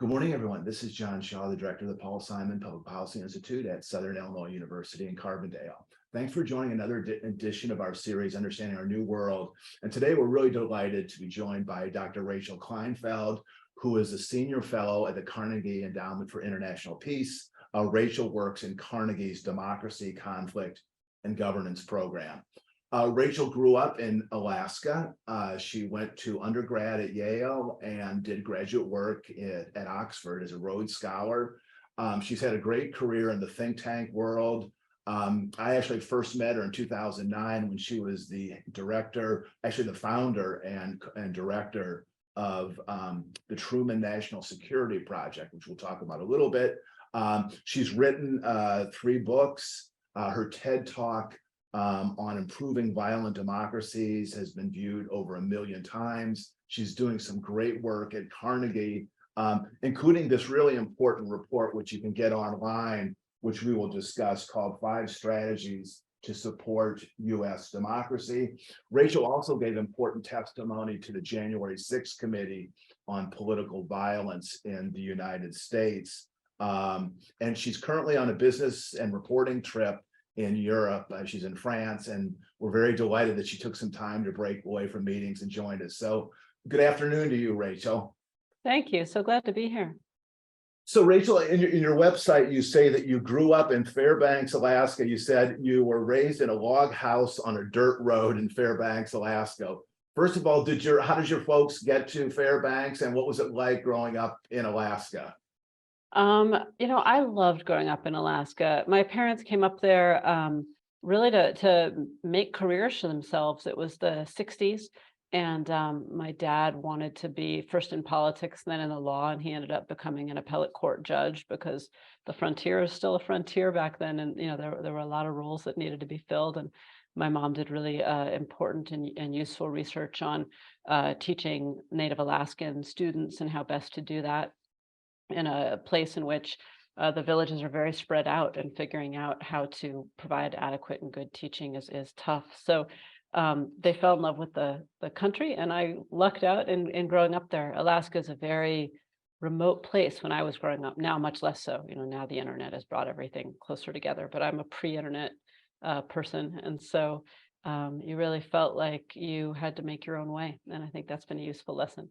Good morning, everyone. This is John Shaw, the director of the Paul Simon Public Policy Institute at Southern Illinois University in Carbondale. Thanks for joining another edition of our series, Understanding Our New World. And today we're really delighted to be joined by Dr. Rachel Kleinfeld, who is a senior fellow at the Carnegie Endowment for International Peace. Rachel works in Carnegie's Democracy, Conflict, and Governance program. Rachel grew up in Alaska. She went to undergrad at Yale and did graduate work at Oxford as a Rhodes Scholar. She's had a great career in the think tank world. I actually first met her in 2009 when she was the director, actually the founder and director of the Truman National Security Project, which we'll talk about a little bit. She's written 3 books. Her TED Talk on improving violent democracies has been viewed over 1 million times. She's doing some great work at Carnegie, including this really important report, which you can get online, which we will discuss, called 5 Strategies to Support U.S. Democracy. Rachel also gave important testimony to the January 6th Committee on Political Violence in the United States. And she's currently on a business and reporting trip in Europe. She's in France, and we're very delighted that she took some time to break away from meetings and joined us. So good afternoon to you, Rachel. Thank you. So glad to be here. So Rachel, in your website, you say that you grew up in Fairbanks, Alaska. You said you were raised in a log house on a dirt road in Fairbanks, Alaska. First of all, how did your folks get to Fairbanks, and what was it like growing up in Alaska? I loved growing up in Alaska. My parents came up there really to make careers for themselves. It was the 60s, and my dad wanted to be first in politics, then in the law, and he ended up becoming an appellate court judge because the frontier is still a frontier back then, and there were a lot of roles that needed to be filled. And my mom did really important and useful research on teaching Native Alaskan students and how best to do that in a place in which the villages are very spread out, and figuring out how to provide adequate and good teaching is tough. So they fell in love with the country, and I lucked out in growing up there. Alaska is a very remote place when I was growing up. Now much less so. Now the internet has brought everything closer together, but I'm a pre-internet person, and so you really felt like you had to make your own way, and I think that's been a useful lesson.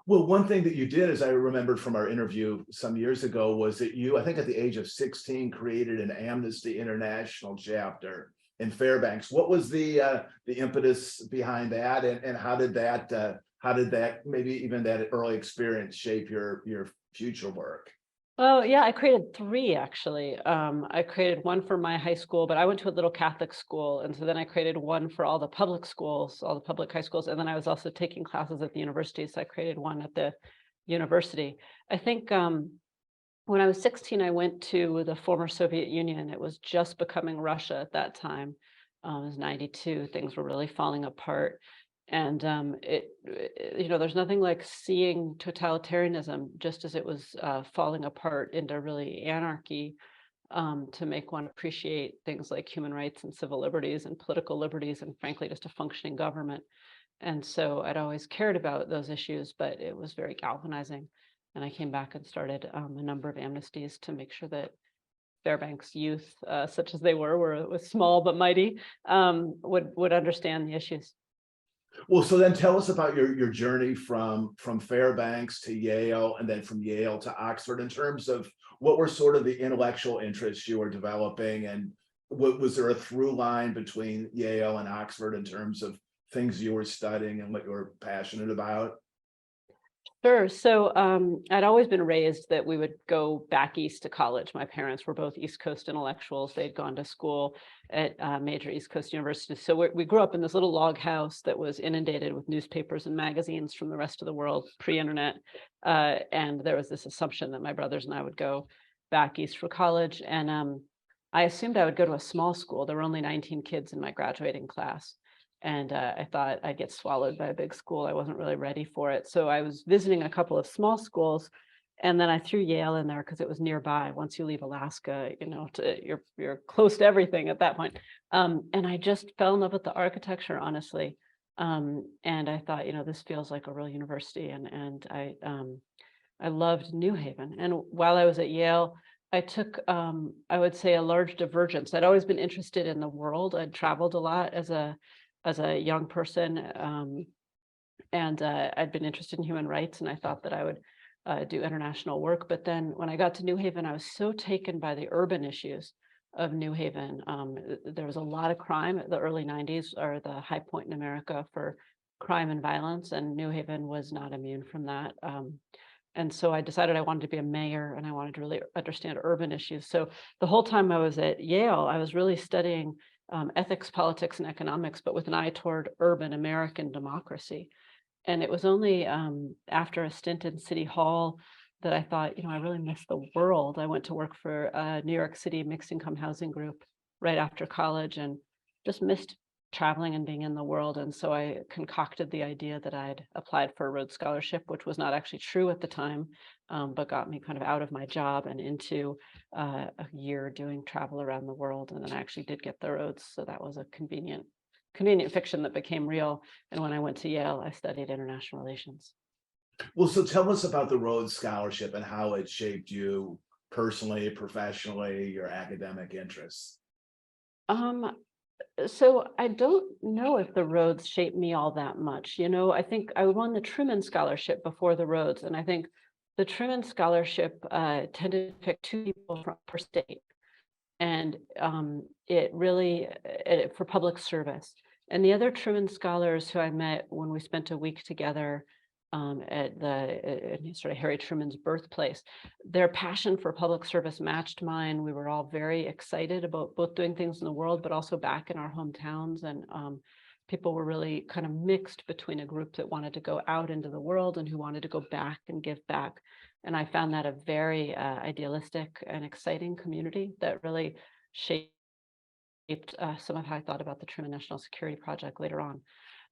Well, one thing that you did, as I remembered from our interview some years ago, was that you, I think at the age of 16, created an Amnesty International chapter in Fairbanks. What was the impetus behind that, and how did that maybe even that early experience shape your future work? Oh, yeah, I created 3 actually. I created one for my high school, but I went to a little Catholic school. And so then I created one for all the public schools, all the public high schools. And then I was also taking classes at the university. So I created one at the university. I think when I was 16, I went to the former Soviet Union. It was just becoming Russia at that time. It was 92. Things were really falling apart. And there's nothing like seeing totalitarianism just as it was falling apart into really anarchy to make one appreciate things like human rights and civil liberties and political liberties, and frankly, just a functioning government. And so I'd always cared about those issues, but it was very galvanizing. And I came back and started a number of amnesties to make sure that Fairbanks youth, such as they were small but mighty, would understand the issues. Well, so then tell us about your journey from Fairbanks to Yale, and then from Yale to Oxford, in terms of what were sort of the intellectual interests you were developing, and was there a through line between Yale and Oxford in terms of things you were studying and what you were passionate about? Sure. So I'd always been raised that we would go back east to college. My parents were both East Coast intellectuals. They'd gone to school at major East Coast universities. So we grew up in this little log house that was inundated with newspapers and magazines from the rest of the world, pre-internet. And there was this assumption that my brothers and I would go back east for college. And I assumed I would go to a small school. There were only 19 kids in my graduating class. And I thought I'd get swallowed by a big school. I wasn't really ready for it. So I was visiting a couple of small schools, and then I threw Yale in there because it was nearby. Once you leave Alaska, you're close to everything at that point. And I just fell in love with the architecture, honestly. And I thought, this feels like a real university. And I I loved New Haven. And while I was at Yale, I took, I would say, a large divergence. I'd always been interested in the world. I'd traveled a lot as a young person, and I'd been interested in human rights, and I thought that I would do international work. But then when I got to New Haven, I was so taken by the urban issues of New Haven. There was a lot of crime. The early 90s are the high point in America for crime and violence, and New Haven was not immune from that. And so I decided I wanted to be a mayor and I wanted to really understand urban issues. So the whole time I was at Yale, I was really studying ethics, politics, and economics, but with an eye toward urban American democracy. And it was only after a stint in City Hall that I thought, I really miss the world. I went to work for a New York City mixed income housing group right after college and just missed traveling and being in the world. And so I concocted the idea that I'd applied for a Rhodes Scholarship, which was not actually true at the time, but got me kind of out of my job and into a year doing travel around the world. And then I actually did get the Rhodes. So that was a convenient fiction that became real. And when I went to Yale, I studied international relations. Well, so tell us about the Rhodes Scholarship and how it shaped you personally, professionally, your academic interests. So I don't know if the Rhodes shaped me all that much. I think I won the Truman Scholarship before the Rhodes, and I think the Truman Scholarship tended to pick two people per state, and it really for public service. And the other Truman Scholars who I met when we spent a week together at sort of Harry Truman's birthplace, their passion for public service matched mine. We were all very excited about both doing things in the world, but also back in our hometowns. And people were really kind of mixed between a group that wanted to go out into the world and who wanted to go back and give back. And I found that a very idealistic and exciting community that really shaped some of how I thought about the Truman National Security Project later on.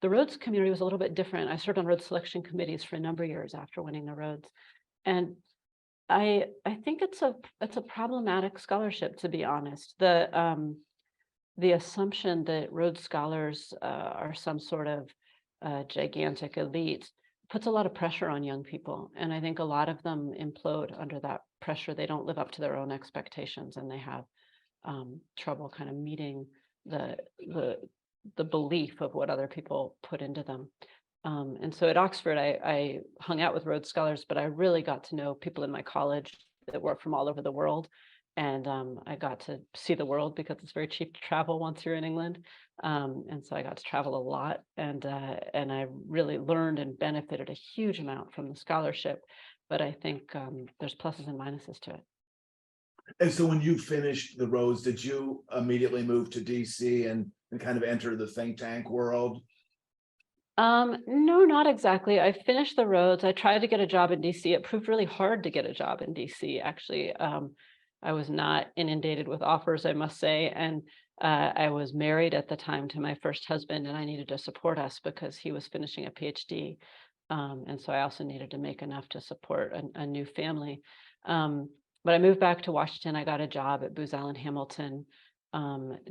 The Rhodes community was a little bit different. I served on Rhodes selection committees for a number of years after winning the Rhodes. And I think it's a problematic scholarship, to be honest. The assumption that Rhodes scholars are some sort of gigantic elite puts a lot of pressure on young people. And I think a lot of them implode under that pressure. They don't live up to their own expectations, and they have trouble kind of meeting the belief of what other people put into them. And so at Oxford, I hung out with Rhodes Scholars, but I really got to know people in my college that were from all over the world. And I got to see the world because it's very cheap to travel once you're in England. And so I got to travel a lot, and I really learned and benefited a huge amount from the scholarship. But I think there's pluses and minuses to it. And so when you finished the Rhodes, did you immediately move to DC and kind of enter the think tank world? No, not exactly. I finished the Rhodes. I tried to get a job in DC. It proved really hard to get a job in DC, actually. I was not inundated with offers, I must say. And I was married at the time to my first husband, and I needed to support us because he was finishing a PhD. And so I also needed to make enough to support a new family. But I moved back to Washington. I got a job at Booz Allen Hamilton,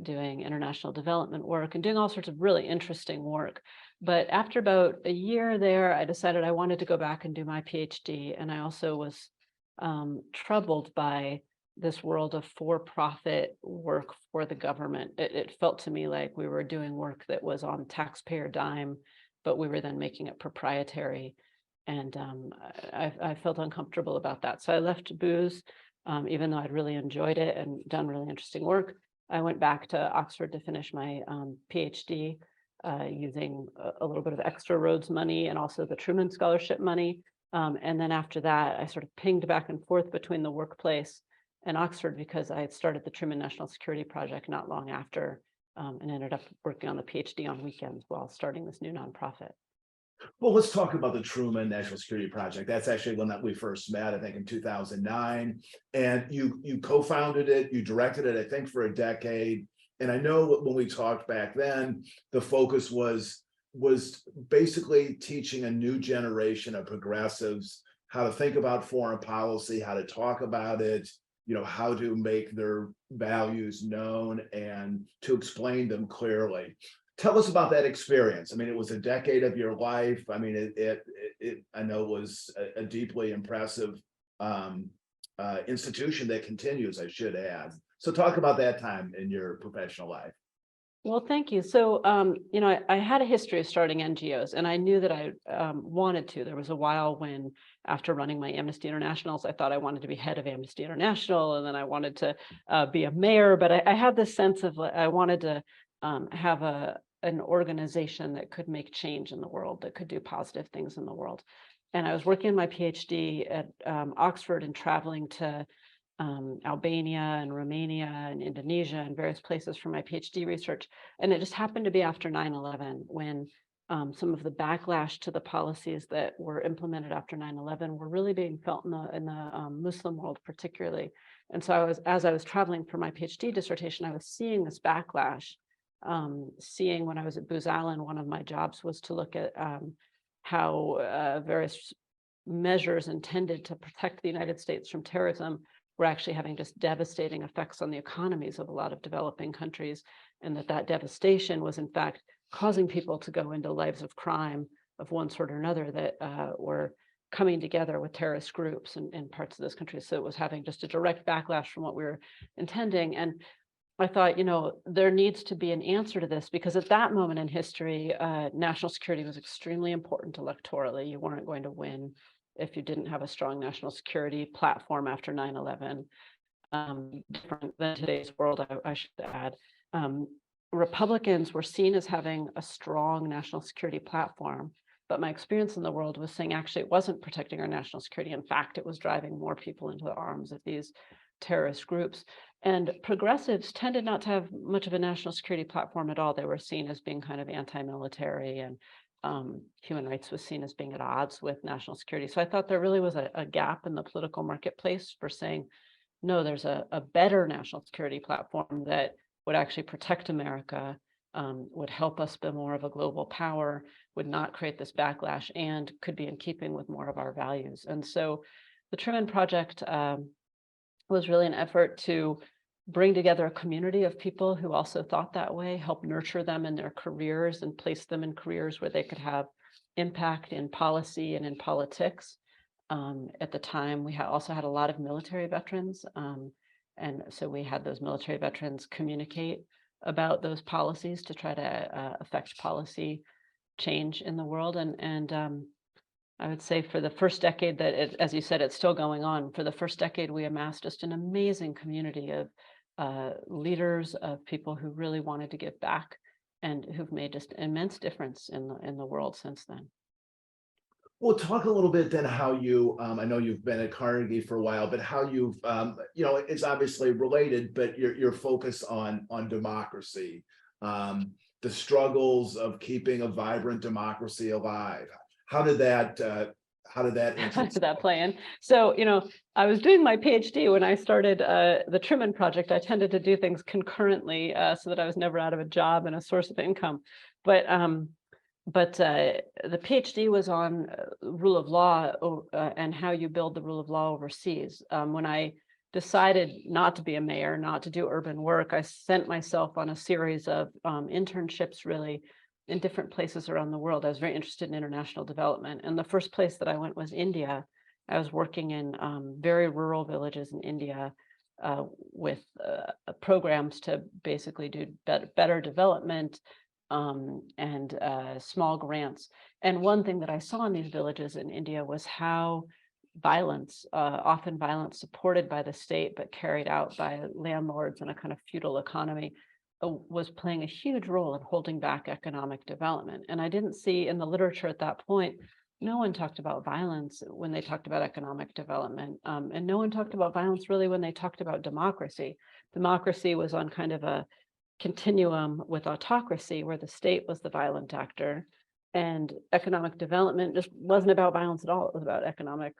doing international development work and doing all sorts of really interesting work. But after about a year there, I decided I wanted to go back and do my PhD. And I also was troubled by this world of for-profit work for the government. It felt to me like we were doing work that was on taxpayer dime, but we were then making it proprietary. And I felt uncomfortable about that. So I left Booz, even though I'd really enjoyed it and done really interesting work. I went back to Oxford to finish my PhD using a little bit of extra Rhodes money and also the Truman Scholarship money. And then after that, I sort of pinged back and forth between the workplace and Oxford because I had started the Truman National Security Project not long after, and ended up working on the PhD on weekends while starting this new nonprofit. Well, let's talk about the Truman National Security Project. That's actually one that we first met, I think, in 2009. And you co-founded it, you directed it, I think, for a decade. And I know when we talked back then, the focus was basically teaching a new generation of progressives how to think about foreign policy, how to talk about it, how to make their values known and to explain them clearly. Tell us about that experience. I mean, it was a decade of your life. I mean, I know it was a deeply impressive institution that continues, I should add. So talk about that time in your professional life. Well, thank you. So, I had a history of starting NGOs, and I knew that I wanted to. There was a while when, after running my Amnesty Internationals, I thought I wanted to be head of Amnesty International, and then I wanted to be a mayor. But I had this sense of I wanted to have an organization that could make change in the world, that could do positive things in the world. And I was working on my PhD at Oxford and traveling to Albania and Romania and Indonesia and various places for my PhD research. And it just happened to be after 9/11 when some of the backlash to the policies that were implemented after 9/11 were really being felt in the Muslim world particularly. And so as I was traveling for my PhD dissertation, I was seeing this backlash, seeing when I was at Booz Allen, one of my jobs was to look at how various measures intended to protect the United States from terrorism were actually having just devastating effects on the economies of a lot of developing countries, and that devastation was in fact causing people to go into lives of crime of one sort or another that were coming together with terrorist groups in parts of those countries. So it was having just a direct backlash from what we were intending. And I thought, there needs to be an answer to this, because at that moment in history, national security was extremely important electorally. You weren't going to win if you didn't have a strong national security platform after 9/11. Different than today's world, I should add. Republicans were seen as having a strong national security platform, but my experience in the world was saying actually it wasn't protecting our national security. In fact, it was driving more people into the arms of these terrorist groups. And progressives tended not to have much of a national security platform at all. They were seen as being kind of anti-military, and human rights was seen as being at odds with national security. So I thought there really was a gap in the political marketplace for saying, no, there's a better national security platform that would actually protect America, would help us be more of a global power, would not create this backlash, and could be in keeping with more of our values. And so the Truman Project was really an effort to bring together a community of people who also thought that way, help nurture them in their careers and place them in careers where they could have impact in policy and in politics. At the time, we also had a lot of military veterans. And so we had those military veterans communicate about those policies to try to affect policy change in the world. And I would say for the first decade that, as you said, it's still going on. For the first decade, we amassed just an amazing community of leaders, of people who really wanted to give back and who've made just immense difference in the world since then. Well, talk a little bit then how you, I know you've been at Carnegie for a while, but how you've, it's obviously related, but your focus on democracy, the struggles of keeping a vibrant democracy alive. How did that How did that play in? So, I was doing my PhD when I started the Truman Project. I tended to do things concurrently so that I was never out of a job and a source of income. But the PhD was on rule of law and how you build the rule of law overseas. When I decided not to be a mayor, not to do urban work, I sent myself on a series of internships, really, in different places around the world. I was very interested in international development. And the first place that I went was India. I was working in very rural villages in India with programs to basically do better development and small grants. And one thing that I saw in these villages in India was how violence, often violence supported by the state, but carried out by landlords in a kind of feudal economy, was playing a huge role in holding back economic development. And I didn't see in the literature at that point, no one talked about violence when they talked about economic development. And no one talked about violence really when they talked about democracy. Democracy was on kind of a continuum with autocracy, where the state was the violent actor, and economic development just wasn't about violence at all. It was about economic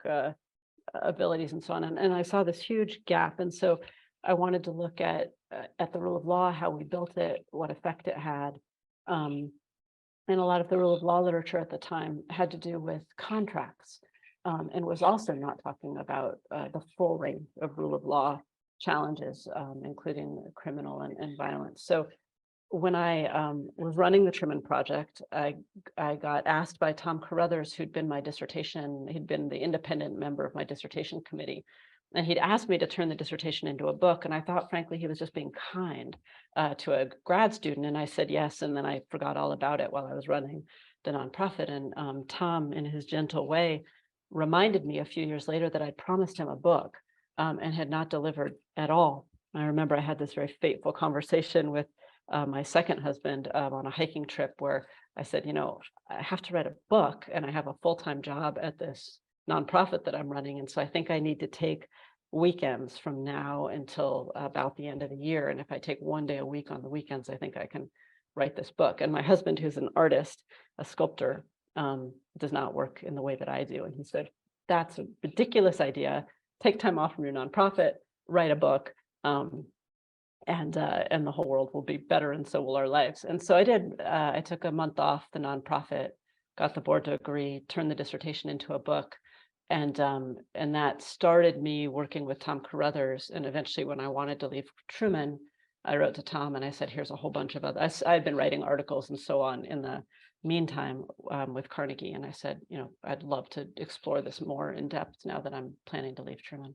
abilities and so on. And I saw this huge gap. And so I wanted to look at the rule of law, how we built it, what effect it had. And a lot of the rule of law literature at the time had to do with contracts, and was also not talking about the full range of rule of law challenges, including criminal and violence. So when I was running the Truman Project, I got asked by Tom Carruthers, who'd been my dissertation, he'd been the independent member of my dissertation committee, and he'd asked me to turn the dissertation into a book. And I thought, frankly, he was just being kind to a grad student. And I said yes, and then I forgot all about it while I was running the nonprofit. And Tom, in his gentle way, reminded me a few years later that I'd promised him a book and had not delivered at all. I remember I had this very fateful conversation with my second husband on a hiking trip where I said, I have to write a book and I have a full-time job at this nonprofit that I'm running. And so I think I need to take weekends from now until about the end of the year. And if I take one day a week on the weekends, I think I can write this book. And my husband, who's an artist, a sculptor, does not work in the way that I do. And he said, that's a ridiculous idea. Take time off from your nonprofit, write a book. And the whole world will be better, and so will our lives. And so I did. I took a month off the nonprofit, got the board to agree, turned the dissertation into a book, and that started me working with Tom Carruthers. And eventually, when I wanted to leave Truman, I wrote to Tom and I said, "Here's a whole bunch of other." I had been writing articles and so on in the meantime with Carnegie, and I said, I'd love to explore this more in depth now that I'm planning to leave Truman.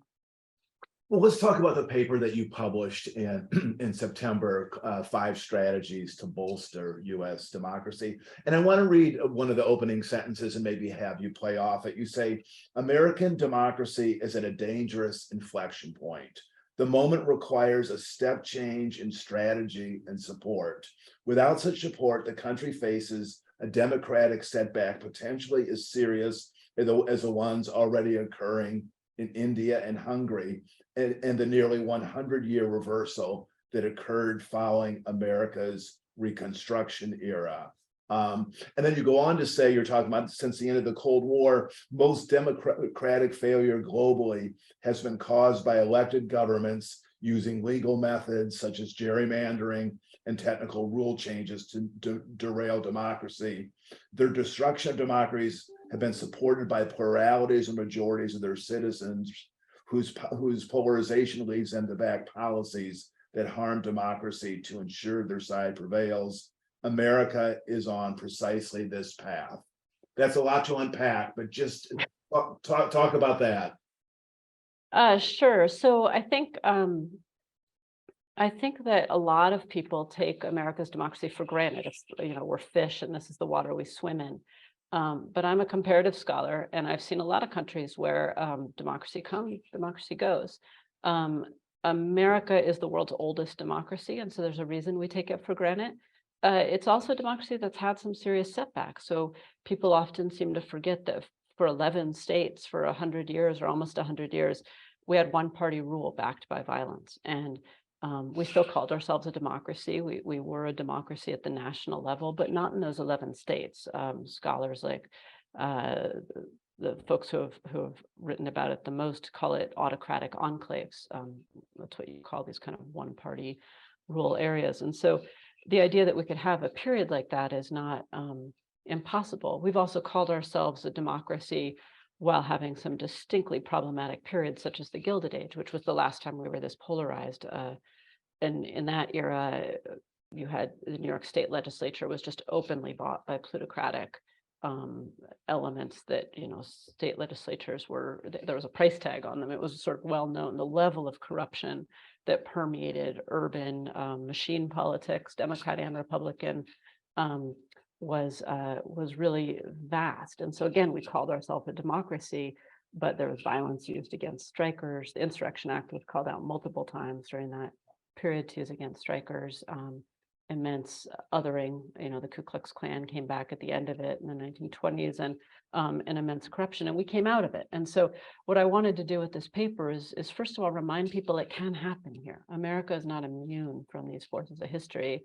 Well, let's talk about the paper that you published in September, 5 strategies to bolster U.S. democracy. And I want to read one of the opening sentences and maybe have you play off it. You say, American democracy is at a dangerous inflection point. The moment requires a step change in strategy and support. Without such support, the country faces a democratic setback potentially as serious as the ones already occurring in India and Hungary, and the nearly 100-year reversal that occurred following America's Reconstruction era. And then you go on to say, you're talking about since the end of the Cold War, most democratic failure globally has been caused by elected governments using legal methods such as gerrymandering and technical rule changes to derail democracy. Their destruction of democracies have been supported by pluralities and majorities of their citizens whose polarization leads them to back policies that harm democracy to ensure their side prevails. America is on precisely this path. That's a lot to unpack, but just talk about that. Sure. So I think that a lot of people take America's democracy for granted. It's, we're fish and this is the water we swim in. But I'm a comparative scholar, and I've seen a lot of countries where democracy comes, democracy goes. America is the world's oldest democracy, and so there's a reason we take it for granted. It's also a democracy that's had some serious setbacks. So people often seem to forget that for 11 states, for 100 years or almost 100 years, we had one-party rule backed by violence. And we still called ourselves a democracy. We were a democracy at the national level, but not in those 11 states. Scholars like the folks who have written about it the most call it autocratic enclaves. That's what you call these kind of one-party rule areas. And so the idea that we could have a period like that is not impossible. We've also called ourselves a democracy while having some distinctly problematic periods, such as the Gilded Age, which was the last time we were this polarized. And in that era, you had the New York State legislature was just openly bought by plutocratic elements that, state legislatures there was a price tag on them. It was sort of well known, the level of corruption that permeated urban machine politics, Democrat and Republican, was really vast. And so again, we called ourselves a democracy, but there was violence used against strikers. The Insurrection Act was called out multiple times during that period to use against strikers. Immense othering, the Ku Klux Klan came back at the end of it in the 1920s, and immense corruption, and we came out of it. And so what I wanted to do with this paper is first of all, remind people it can happen here. America is not immune from these forces of history.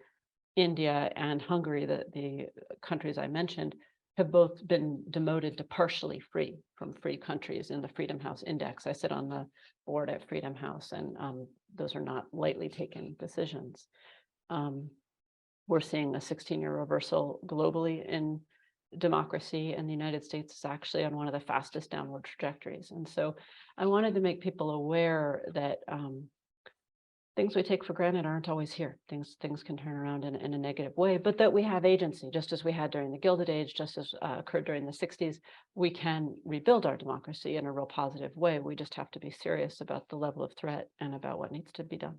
India and Hungary, the countries I mentioned, have both been demoted to partially free from free countries in the Freedom House Index. I sit on the board at Freedom House, and those are not lightly taken decisions. We're seeing a 16-year reversal globally in democracy, and the United States is actually on one of the fastest downward trajectories. And so I wanted to make people aware that things we take for granted aren't always here. Things can turn around in a negative way, but that we have agency, just as we had during the Gilded Age, just as occurred during the 60s. We can rebuild our democracy in a real positive way. We just have to be serious about the level of threat and about what needs to be done.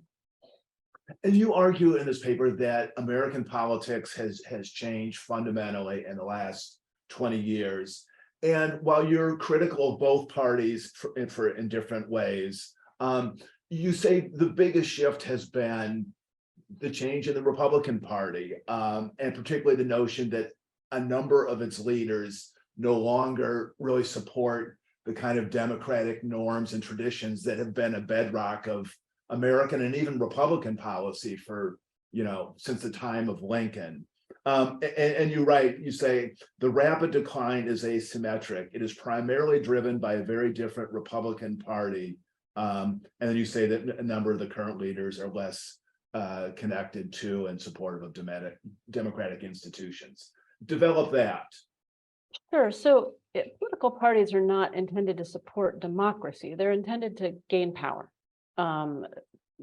And you argue in this paper that American politics has changed fundamentally in the last 20 years. And while you're critical of both parties in different ways, you say the biggest shift has been the change in the Republican Party, and particularly the notion that a number of its leaders no longer really support the kind of democratic norms and traditions that have been a bedrock of American and even Republican policy for, since the time of Lincoln. And you write, you say the rapid decline is asymmetric. It is primarily driven by a very different Republican Party. And then you say that a number of the current leaders are less connected to and supportive of democratic institutions. Develop that. Sure. So political parties are not intended to support democracy. They're intended to gain power.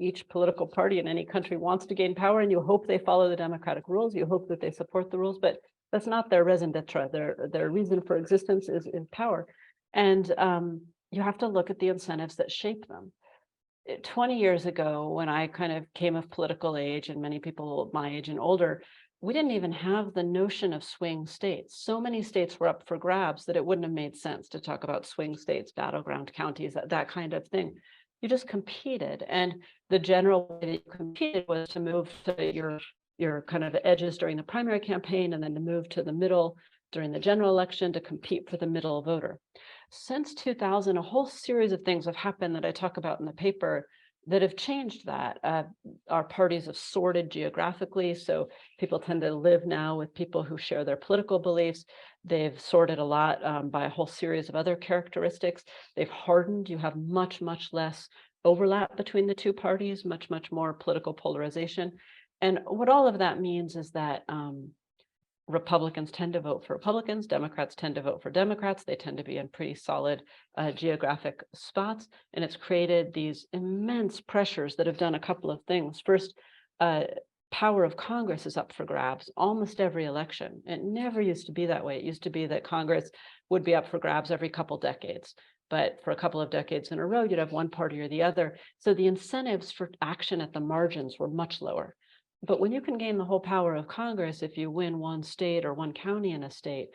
Each political party in any country wants to gain power, and you hope they follow the democratic rules. You hope that they support the rules, but that's not their raison d'etre. Their reason for existence is power. And you have to look at the incentives that shape them. 20 years ago, when I kind of came of political age, and many people my age and older, we didn't even have the notion of swing states. So many states were up for grabs that it wouldn't have made sense to talk about swing states, battleground counties, that kind of thing. You just competed, and the general way that you competed was to move to your kind of edges during the primary campaign, and then to move to the middle during the general election to compete for the middle voter. Since 2000, a whole series of things have happened that I talk about in the paper that have changed that. Our parties have sorted geographically, so people tend to live now with people who share their political beliefs. They've sorted a lot by a whole series of other characteristics. They've hardened. You have much, much less overlap between the two parties, much, much more political polarization. And what all of that means is that Republicans tend to vote for Republicans, Democrats tend to vote for Democrats. They tend to be in pretty solid geographic spots. And it's created these immense pressures that have done a couple of things. First, power of Congress is up for grabs almost every election. It never used to be that way. It used to be that Congress would be up for grabs every couple decades. But for a couple of decades in a row, you'd have one party or the other. So the incentives for action at the margins were much lower. But when you can gain the whole power of Congress, if you win one state or one county in a state,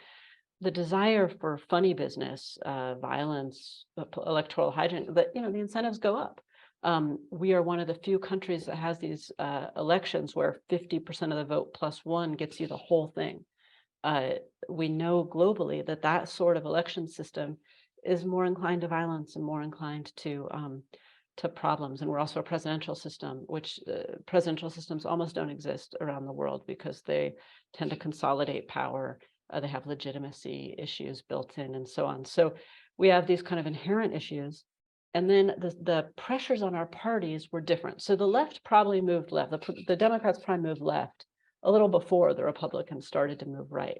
the desire for funny business, violence, electoral hijinks, the incentives go up. We are one of the few countries that has these elections where 50% of the vote plus one gets you the whole thing. We know globally that sort of election system is more inclined to violence and more inclined to problems. And we're also a presidential system, which presidential systems almost don't exist around the world because they tend to consolidate power. They have legitimacy issues built in and so on. So we have these kind of inherent issues. And then the pressures on our parties were different. So the left probably moved left. The Democrats probably moved left a little before the Republicans started to move right.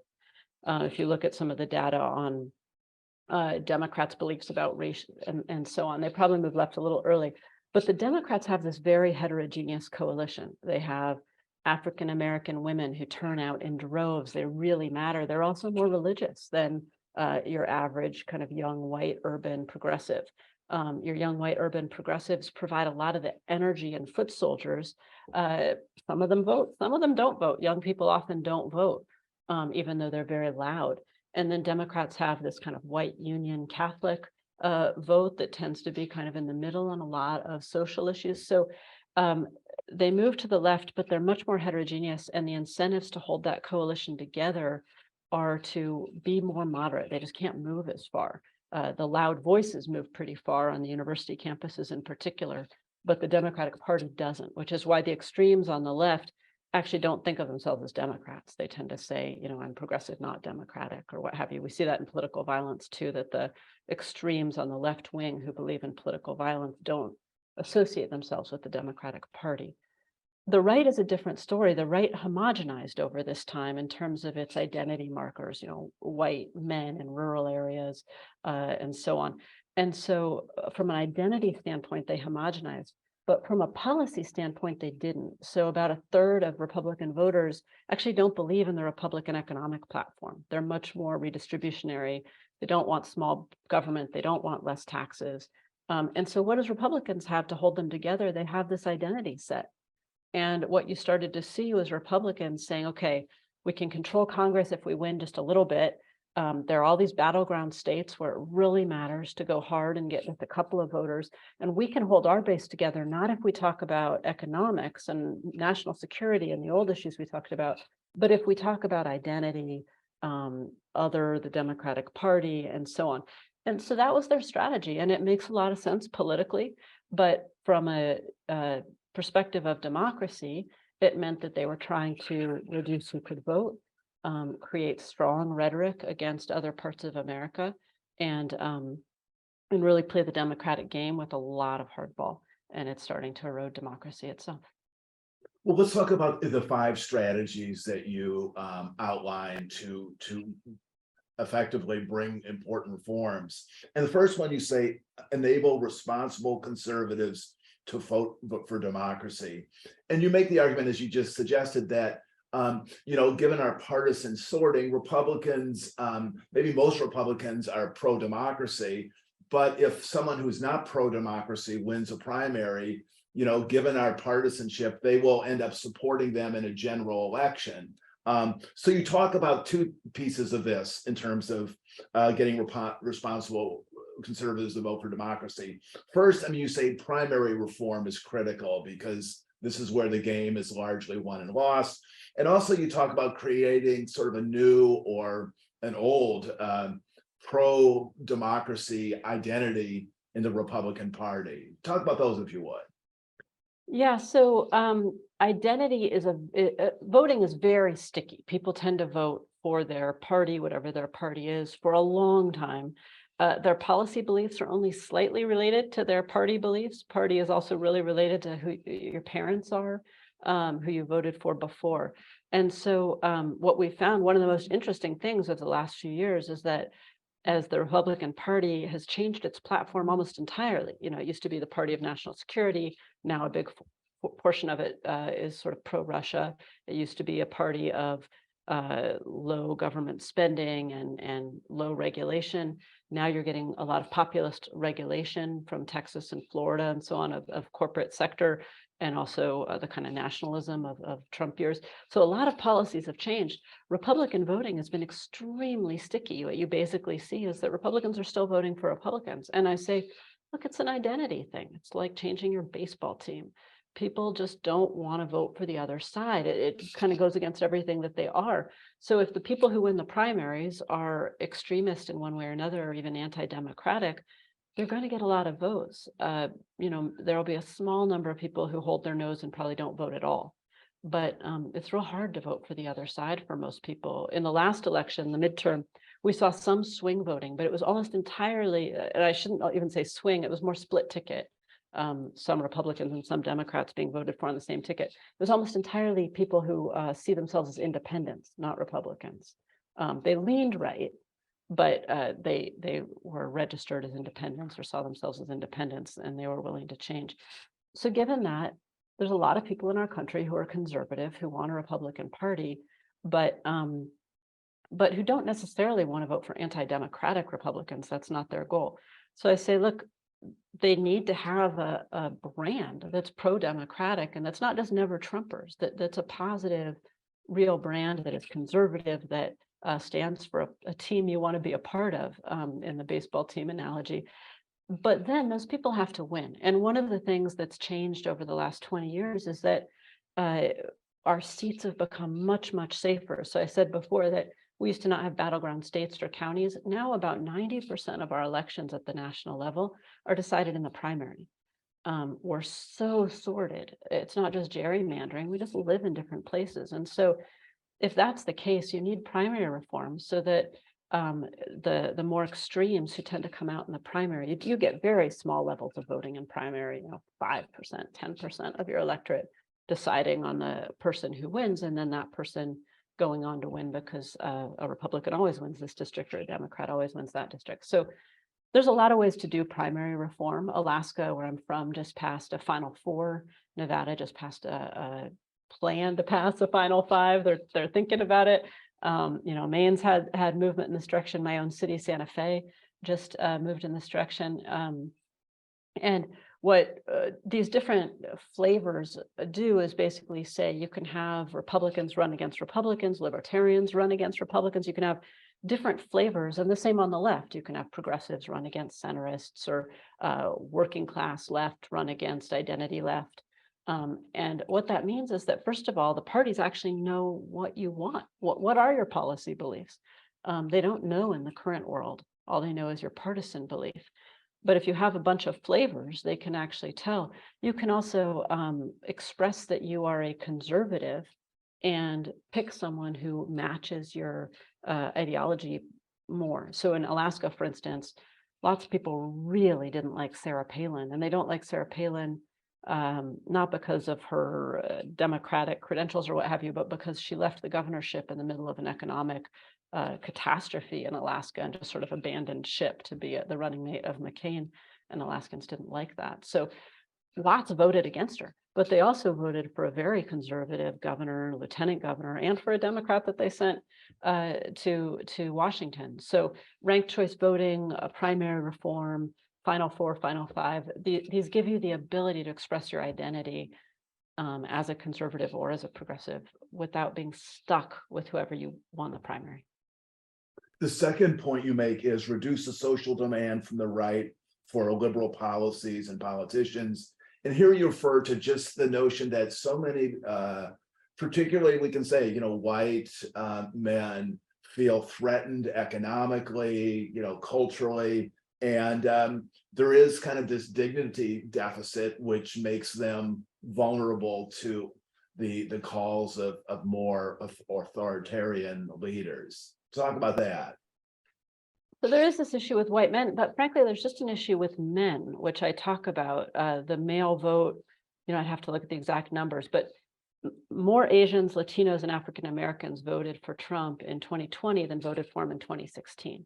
If you look at some of the data on Democrats' beliefs about race and so on, they probably moved left a little early. But the Democrats have this very heterogeneous coalition. They have African-American women who turn out in droves. They really matter. They're also more religious than your average kind of young white urban progressive. Your young white urban progressives provide a lot of the energy and foot soldiers. Some of them vote, some of them don't vote. Young people often don't vote, even though they're very loud. And then Democrats have this kind of white Union Catholic vote that tends to be kind of in the middle on a lot of social issues. So they move to the left, but they're much more heterogeneous. And the incentives to hold that coalition together are to be more moderate. They just can't move as far. The loud voices move pretty far on the university campuses in particular, but the Democratic Party doesn't, which is why the extremes on the left actually don't think of themselves as Democrats. They tend to say, I'm progressive, not democratic, or what have you. We see that in political violence too, that the extremes on the left wing who believe in political violence don't associate themselves with the Democratic Party. The right is a different story. The right homogenized over this time in terms of its identity markers, white men in rural areas and so on. And so from an identity standpoint, they homogenized. But from a policy standpoint, they didn't. So about a third of Republican voters actually don't believe in the Republican economic platform. They're much more redistributionary. They don't want small government. They don't want less taxes. And so what does Republicans have to hold them together? They have this identity set. And what you started to see was Republicans saying, okay, we can control Congress if we win just a little bit. There are all these battleground states where it really matters to go hard and get with a couple of voters. And we can hold our base together, not if we talk about economics and national security and the old issues we talked about, but if we talk about identity, the Democratic Party, and so on. And so that was their strategy. And it makes a lot of sense politically, but from a perspective of democracy, it meant that they were trying to reduce who could vote, create strong rhetoric against other parts of America, and really play the democratic game with a lot of hardball. And it's starting to erode democracy itself. Well, let's talk about the 5 strategies that you outlined to effectively bring important reforms. And the first one, you say, enable responsible conservatives to vote for democracy. And you make the argument, as you just suggested, that given our partisan sorting, Republicans, maybe most Republicans are pro-democracy, but if someone who's not pro-democracy wins a primary, given our partisanship, they will end up supporting them in a general election. So you talk about 2 pieces of this in terms of getting responsible conservatives to vote for democracy. First, you say primary reform is critical because this is where the game is largely won and lost. And also you talk about creating sort of a new or an old pro-democracy identity in the Republican Party. Talk about those if you would. Yeah, so identity is voting is very sticky. People tend to vote for their party, whatever their party is, for a long time. Their policy beliefs are only slightly related to their party beliefs. Party is also really related to who your parents are, who you voted for before. And so what we found, one of the most interesting things of the last few years is that as the Republican Party has changed its platform almost entirely, it used to be the party of national security. Now a big portion of it is sort of pro-Russia. It used to be a party of low government spending and low regulation. Now you're getting a lot of populist regulation from Texas and Florida and so on of corporate sector, and also the kind of nationalism of Trump years. So a lot of policies have changed. Republican voting has been extremely sticky. What you basically see is that Republicans are still voting for Republicans. And I say, look, it's an identity thing. It's like changing your baseball team. People just don't want to vote for the other side. It kind of goes against everything that they are. So if the people who win the primaries are extremist in one way or another, or even anti-democratic, they're going to get a lot of votes. There'll be a small number of people who hold their nose and probably don't vote at all. But it's real hard to vote for the other side for most people. In the last election, the midterm, we saw some swing voting, but it was almost entirely, and I shouldn't even say swing, it was more split ticket. Some Republicans and some Democrats being voted for on the same ticket. It was almost entirely people who see themselves as independents, not Republicans. They leaned right, but they were registered as independents or saw themselves as independents, and they were willing to change. So given that, there's a lot of people in our country who are conservative, who want a Republican Party, but who don't necessarily want to vote for anti-democratic Republicans. That's not their goal. So I say, look, they need to have a brand that's pro-democratic, and that's not just never Trumpers, that's a positive, real brand that is conservative, that stands for a team you want to be a part of, in the baseball team analogy. But then those people have to win. And one of the things that's changed over the last 20 years is that our seats have become much, much safer. So I said before that we used to not have battleground states or counties. Now about 90% of our elections at the national level are decided in the primary. We're so sorted. It's not just gerrymandering. We just live in different places. And so if that's the case, you need primary reform so that the more extremes who tend to come out in the primary, you get very small levels of voting in primary, 5%, 10% of your electorate deciding on the person who wins, and then that person going on to win because a Republican always wins this district or a Democrat always wins that district. So There's a lot of ways to do primary reform. Alaska, where I'm from, just passed a Final Four. Nevada just passed a plan to pass a Final Five. They're thinking about it. Maine's had movement in this direction. My own city, Santa Fe, just moved in this direction. And what these different flavors do is basically say you can have Republicans run against Republicans, libertarians run against Republicans. You can have different flavors, and the same on the left. You can have progressives run against centrists, or working class left run against identity left. And what that means is that, first of all, the parties actually know what you want. What are your policy beliefs? They don't know in the current world. All they know is your partisan belief. But if you have a bunch of flavors, they can actually tell. You can also express that you are a conservative and pick someone who matches your ideology more. So in Alaska, for instance, lots of people really didn't like Sarah Palin, and they don't like Sarah Palin not because of her Democratic credentials or what have you, but because she left the governorship in the middle of an economic catastrophe in Alaska and just sort of abandoned ship to be the running mate of McCain, and Alaskans didn't like that. So lots voted against her, but they also voted for a very conservative governor, lieutenant governor, and for a Democrat that they sent to Washington. So ranked choice voting, primary reform, Final Four, Final Five, these give you the ability to express your identity as a conservative or as a progressive without being stuck with whoever you won the primary. The second point you make is reduce the social demand from the right for liberal policies and politicians. And here you refer to just the notion that so many, particularly we can say, white men feel threatened economically, culturally, and there is kind of this dignity deficit, which makes them vulnerable to the calls of more authoritarian leaders. Talk about that. So there is this issue with white men, but frankly, there's just an issue with men, which I talk about. The male vote, I'd have to look at the exact numbers, but more Asians, Latinos, and African Americans voted for Trump in 2020 than voted for him in 2016.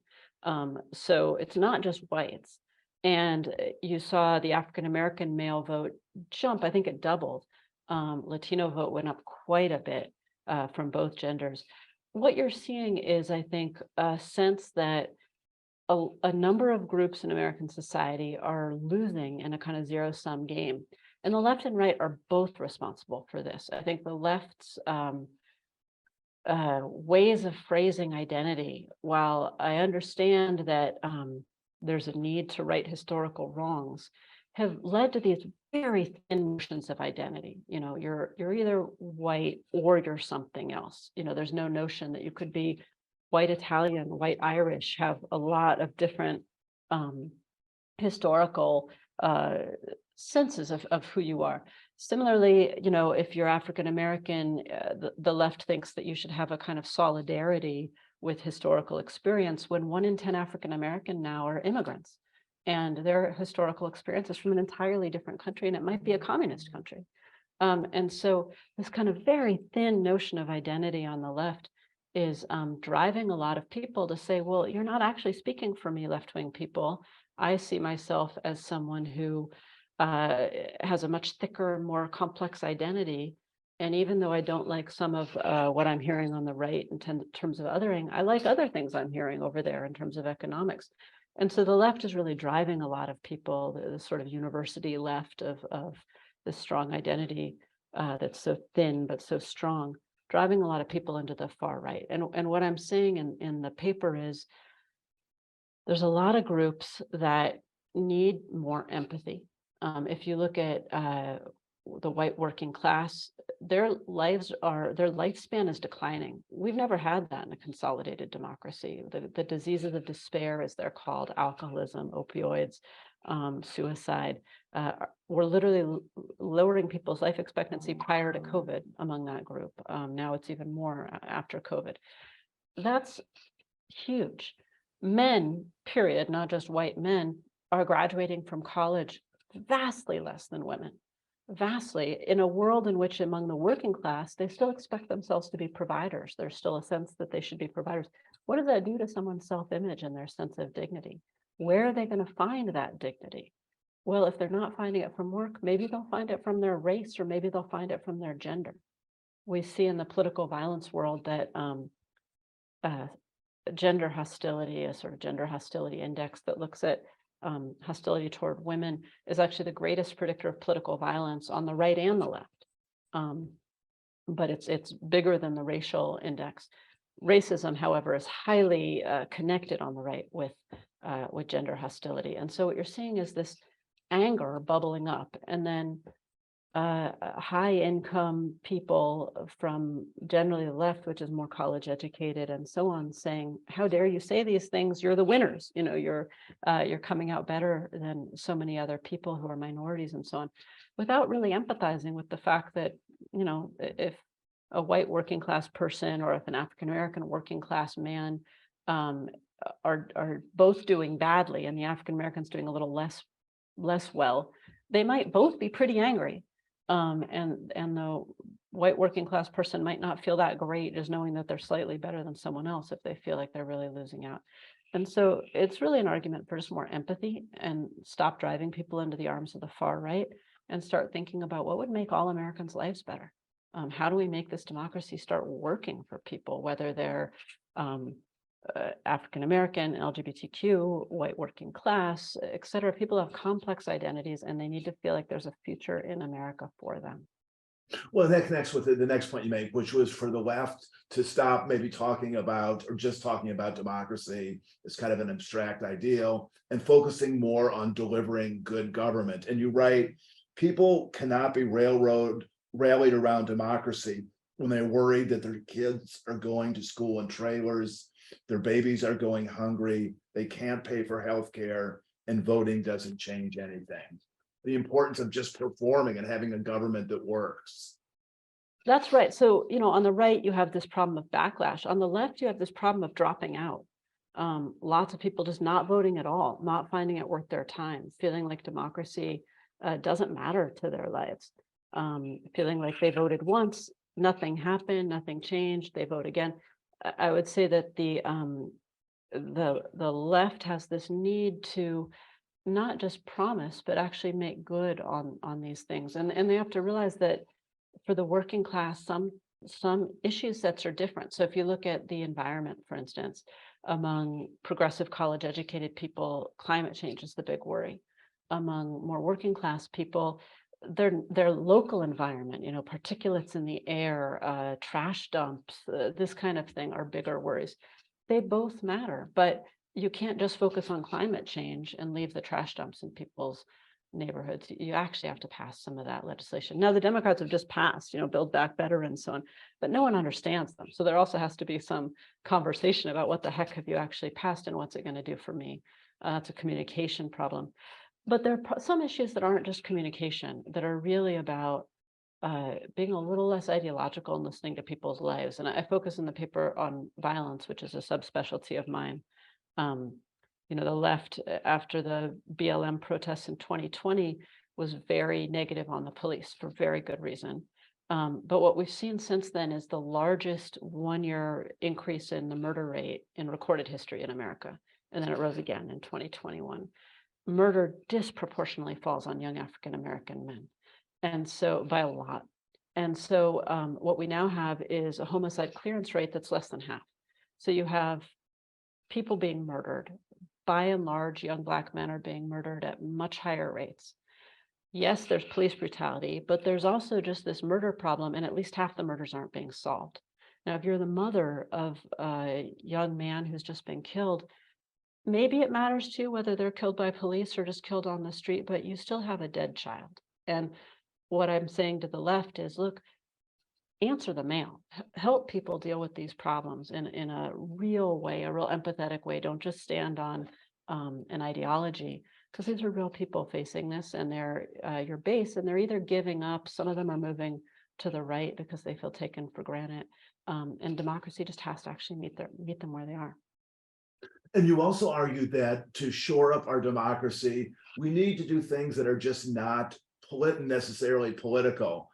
So it's not just whites. And you saw the African American male vote jump. I think it doubled. Latino vote went up quite a bit from both genders. What you're seeing is, I think, a sense that a number of groups in American society are losing in a kind of zero-sum game. And the left and right are both responsible for this. I think the left's ways of phrasing identity, while I understand that there's a need to right historical wrongs, have led to these very thin notions of identity. You're either white or you're something else. There's no notion that you could be white Italian, white Irish, have a lot of different historical senses of who you are. Similarly, if you're African American, the left thinks that you should have a kind of solidarity with historical experience, when 1 in 10 African American now are immigrants, and their historical experience is from an entirely different country, and it might be a communist country. And so this kind of very thin notion of identity on the left is driving a lot of people to say, well, you're not actually speaking for me, left-wing people. I see myself as someone who has a much thicker, more complex identity. And even though I don't like some of what I'm hearing on the right in terms of othering, I like other things I'm hearing over there in terms of economics. And so the left is really driving a lot of people, the sort of university left of this strong identity that's so thin but so strong, driving a lot of people into the far right. And what I'm saying in the paper is there's a lot of groups that need more empathy. If you look at the white working class, their lifespan is declining. We've never had that in a consolidated democracy. The diseases of despair, as they're called, alcoholism, opioids, suicide, were literally lowering people's life expectancy prior to COVID among that group. Now it's even more after COVID. That's huge. Men, period, not just white men, are graduating from college vastly less than women. Vastly, in a world in which among the working class, they still expect themselves to be providers. There's still a sense that they should be providers. What does that do to someone's self-image and their sense of dignity? Where are they going to find that dignity? Well, if they're not finding it from work, maybe they'll find it from their race, or maybe they'll find it from their gender. We see in the political violence world that uh, gender hostility, a sort of gender hostility index that looks at hostility toward women, is actually the greatest predictor of political violence on the right and the left. But it's bigger than the racial index. Racism, however, is highly connected on the right with gender hostility. And so what you're seeing is this anger bubbling up, and then high income people from generally the left, which is more college educated and so on, saying, how dare you say these things? You're the winners. You know, you're coming out better than so many other people who are minorities and so on, without really empathizing with the fact that, you know, if a white working class person, or if an African American working class man are both doing badly, and the African American's doing a little less well, they might both be pretty angry. And the white working class person might not feel that great, just knowing that they're slightly better than someone else if they feel like they're really losing out. And so it's really an argument for just more empathy, and stop driving people into the arms of the far right, and start thinking about what would make all Americans' lives better. How do we make this democracy start working for people, whether they're African American, LGBTQ, white working class, et cetera. People have complex identities, and they need to feel like there's a future in America for them. Well, that connects with the next point you make, which was for the left to stop maybe talking about, or just talking about, democracy as kind of an abstract ideal, and focusing more on delivering good government. And you write, people cannot be rallied around democracy when they're worried that their kids are going to school in trailers, their babies are going hungry, they can't pay for health care, and voting doesn't change anything. The importance of just performing and having a government that works. That's right. So, you know, on the right, you have this problem of backlash. On the left, you have this problem of dropping out. Lots of people just not voting at all, not finding it worth their time, feeling like democracy doesn't matter to their lives, feeling like they voted once, nothing happened, nothing changed, they vote again. I would say that the left has this need to not just promise, but actually make good on these things. And they have to realize that for the working class, some issue sets are different. So if you look at the environment, for instance, among progressive college educated people, climate change is the big worry. Among more working class people, their local environment, you know, particulates in the air, trash dumps, this kind of thing are bigger worries. They both matter, but you can't just focus on climate change and leave the trash dumps in people's neighborhoods. You actually have to pass some of that legislation. Now, the Democrats have just passed, you know, Build Back Better and so on, but no one understands them. So there also has to be some conversation about what the heck have you actually passed and what's it going to do for me. It's a communication problem. But there are some issues that aren't just communication, that are really about being a little less ideological and listening to people's lives. And I focus in the paper on violence, which is a subspecialty of mine. You know, the left, after the BLM protests in 2020, was very negative on the police for very good reason. But what we've seen since then is the largest one-year increase in the murder rate in recorded history in America. And then it rose again in 2021. Murder disproportionately falls on young African American men, and so by a lot. And so what we now have is a homicide clearance rate that's less than half. So you have people being murdered. By and large, young Black men are being murdered at much higher rates. Yes, there's police brutality, but there's also just this murder problem, and at least half the murders aren't being solved. Now, if you're the mother of a young man who's just been killed, maybe it matters too whether they're killed by police or just killed on the street, but you still have a dead child. And what I'm saying to the left is, look, answer the mail, help people deal with these problems in a real way, a real empathetic way. Don't just stand on an ideology, because these are real people facing this, and they're your base, and they're either giving up. Some of them are moving to the right because they feel taken for granted. And democracy just has to actually meet them where they are. And you also argue that to shore up our democracy, we need to do things that are just not necessarily political.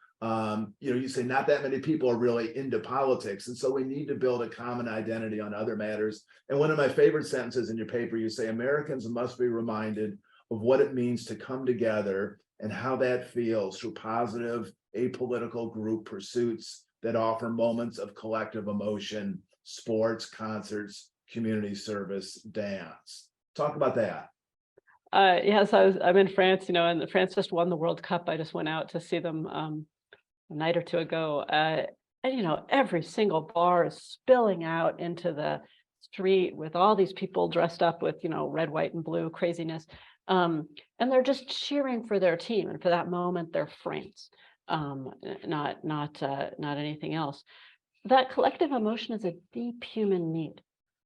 You say not that many people are really into politics. And so we need to build a common identity on other matters. And one of my favorite sentences in your paper, you say, Americans must be reminded of what it means to come together and how that feels through positive, apolitical group pursuits that offer moments of collective emotion, sports, concerts, community service, dance. Talk about that. Yes, I'm in France, and France just won the World Cup. I just went out to see them a night or two ago. And every single bar is spilling out into the street with all these people dressed up with, red, white, and blue craziness. And they're just cheering for their team. And for that moment, they're France, not anything else. That collective emotion is a deep human need.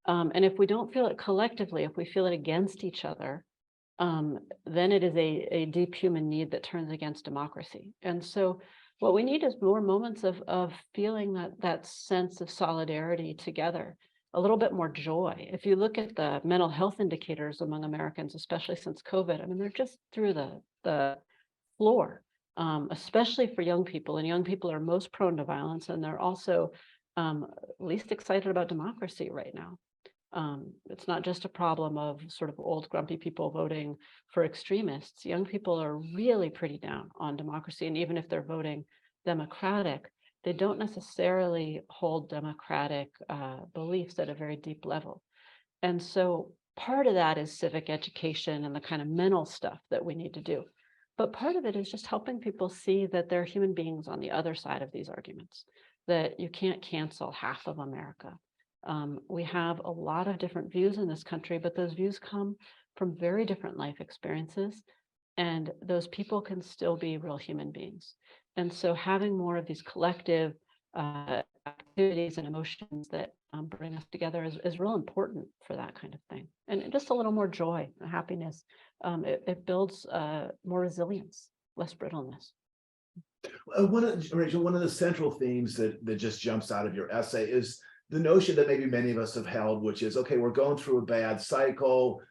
And if we don't feel it collectively, if we feel it against each other, then it is a deep human need that turns against democracy. And so what we need is more moments of feeling that sense of solidarity together, a little bit more joy. If you look at the mental health indicators among Americans, especially since COVID, I mean, they're just through the floor, especially for young people. And young people are most prone to violence, and they're also least excited about democracy right now. It's not just a problem of sort of old grumpy people voting for extremists. Young people are really pretty down on democracy. And even if they're voting Democratic, they don't necessarily hold democratic beliefs at a very deep level. And so part of that is civic education and the kind of mental stuff that we need to do. But part of it is just helping people see that there are human beings on the other side of these arguments, that you can't cancel half of America. We have a lot of different views in this country, but those views come from very different life experiences, and those people can still be real human beings. And so having more of these collective activities and emotions that bring us together is real important for that kind of thing. And just a little more joy, happiness. It builds more resilience, less brittleness. Rachel, one of the central themes that just jumps out of your essay is the notion that maybe many of us have held, which is, okay, we're going through a bad cycle.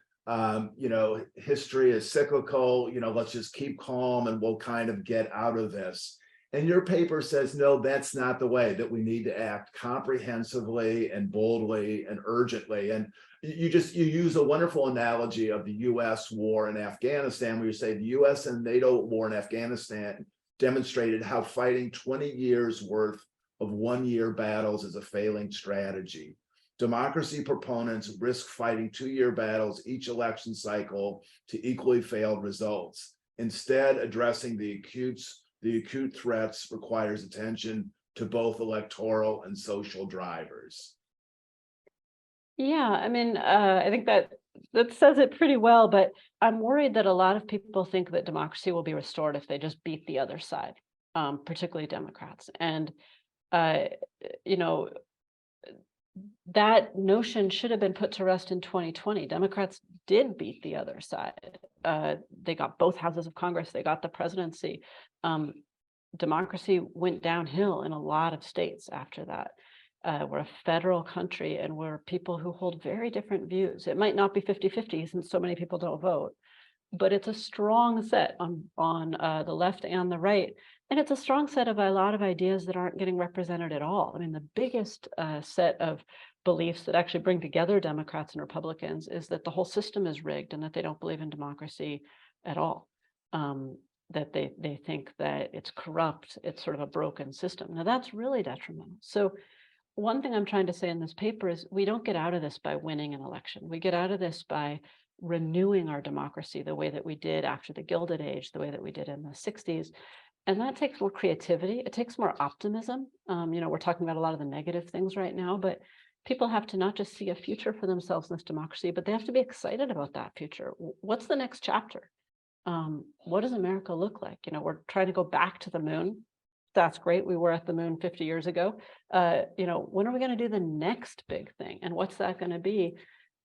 History is cyclical, let's just keep calm and we'll kind of get out of this. And your paper says, no, that's not the way, that we need to act comprehensively and boldly and urgently. And you use a wonderful analogy of the US war in Afghanistan, where you say the US and NATO war in Afghanistan demonstrated how fighting 20 years worth of one-year battles is a failing strategy. Democracy proponents risk fighting 2-year battles each election cycle to equally failed results. Instead, addressing the acute threats requires attention to both electoral and social drivers. Yeah, I mean, I think that says it pretty well, but I'm worried that a lot of people think that democracy will be restored if they just beat the other side, particularly Democrats. And that notion should have been put to rest in 2020. Democrats did beat the other side. They got both houses of Congress. They got the presidency. Democracy went downhill in a lot of states after that. We're a federal country, and we're people who hold very different views. It might not be 50-50 since so many people don't vote, but it's a strong set on the left and the right. And it's a strong set of a lot of ideas that aren't getting represented at all. I mean, the biggest set of beliefs that actually bring together Democrats and Republicans is that the whole system is rigged and that they don't believe in democracy at all. That they think that it's corrupt, it's sort of a broken system. Now, that's really detrimental. So one thing I'm trying to say in this paper is we don't get out of this by winning an election. We get out of this by renewing our democracy the way that we did after the Gilded Age, the way that we did in the 60s. And that takes more creativity. It takes more optimism. We're talking about a lot of the negative things right now, but people have to not just see a future for themselves in this democracy, but they have to be excited about that future. What's the next chapter? What does America look like? We're trying to go back to the moon. That's great. We were at the moon 50 years ago. When are we going to do the next big thing? And what's that going to be?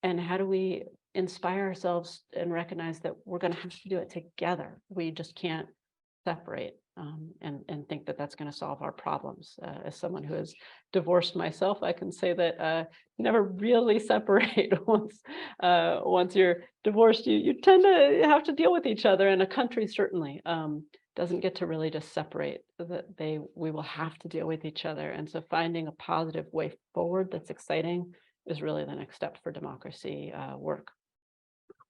And how do we inspire ourselves and recognize that we're going to have to do it together? We just can't separate and think that that's going to solve our problems. As someone who has divorced myself, I can say that you never really separate. Once you're divorced, you tend to have to deal with each other, and a country certainly. doesn't get to really just separate, that we will have to deal with each other. And so finding a positive way forward that's exciting is really the next step for democracy work.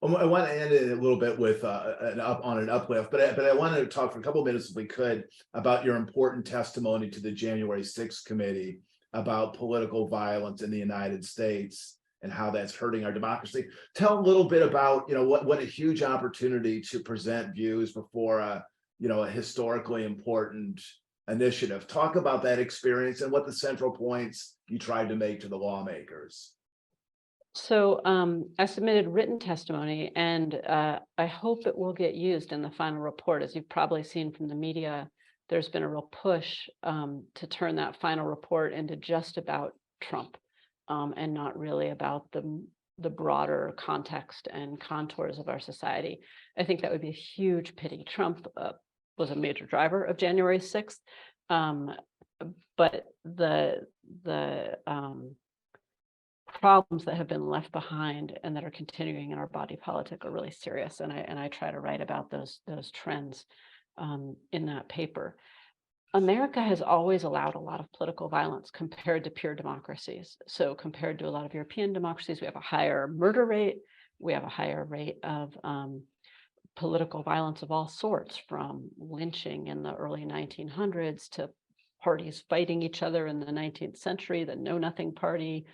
I want to end it a little bit with an uplift, but I wanted to talk for a couple of minutes, if we could, about your important testimony to the January 6th committee about political violence in the United States and how that's hurting our democracy. Tell a little bit about, what a huge opportunity to present views before a historically important initiative. Talk about that experience and what the central points you tried to make to the lawmakers. So I submitted written testimony, and I hope it will get used in the final report. As you've probably seen from the media, there's been a real push to turn that final report into just about Trump and not really about the broader context and contours of our society. I think that would be a huge pity. Trump was a major driver of January 6th, but the problems that have been left behind and that are continuing in our body politic are really serious. And I try to write about those trends in that paper. America has always allowed a lot of political violence compared to peer democracies. So compared to a lot of European democracies, we have a higher murder rate. We have a higher rate of political violence of all sorts, from lynching in the early 1900s to parties fighting each other in the 19th century, the Know Nothing Party,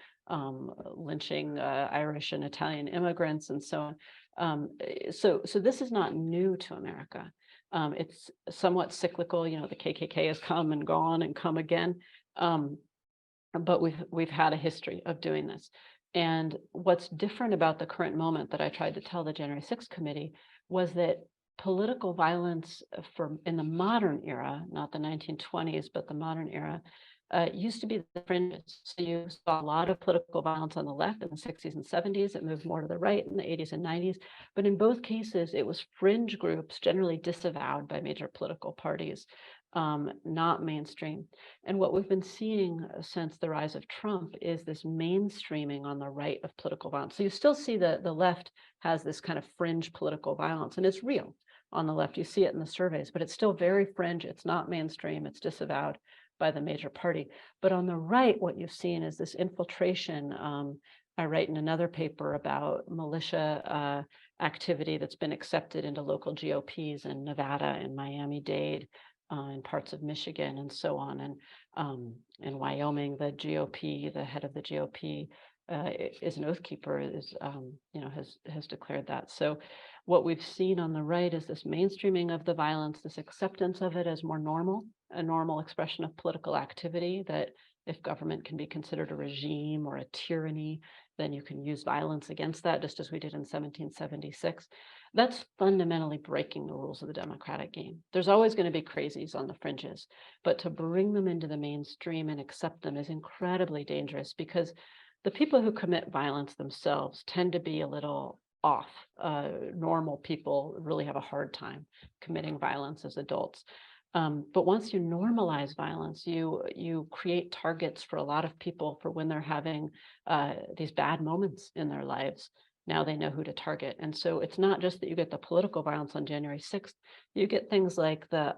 lynching Irish and Italian immigrants, and so on. So this is not new to America. It's somewhat cyclical. The KKK has come and gone and come again, but we've had a history of doing this. And what's different about the current moment that I tried to tell the January 6th committee was that political violence in the modern era, not the 1920s, but the modern era, used to be the fringes. So you saw a lot of political violence on the left in the 60s and 70s. It moved more to the right in the 80s and 90s. But in both cases, it was fringe groups, generally disavowed by major political parties, not mainstream. And what we've been seeing since the rise of Trump is this mainstreaming on the right of political violence. So you still see the left has this kind of fringe political violence, and it's real on the left. You see it in the surveys, but it's still very fringe. It's not mainstream. It's disavowed by the major party. But on the right, what you've seen is this infiltration. I write in another paper about militia activity that's been accepted into local GOPs in Nevada and Miami-Dade, in parts of Michigan and so on. And in Wyoming, the GOP, the head of the GOP is an oath keeper, has declared that. So what we've seen on the right is this mainstreaming of the violence, this acceptance of it as more normal, a normal expression of political activity, that if government can be considered a regime or a tyranny, then you can use violence against that, just as we did in 1776. That's fundamentally breaking the rules of the democratic game. There's always going to be crazies on the fringes, but to bring them into the mainstream and accept them is incredibly dangerous, because the people who commit violence themselves tend to be a little off. Normal people really have a hard time committing violence as adults. But once you normalize violence, you create targets for a lot of people for when they're having these bad moments in their lives. Now they know who to target. And so it's not just that you get the political violence on January 6th, you get things like the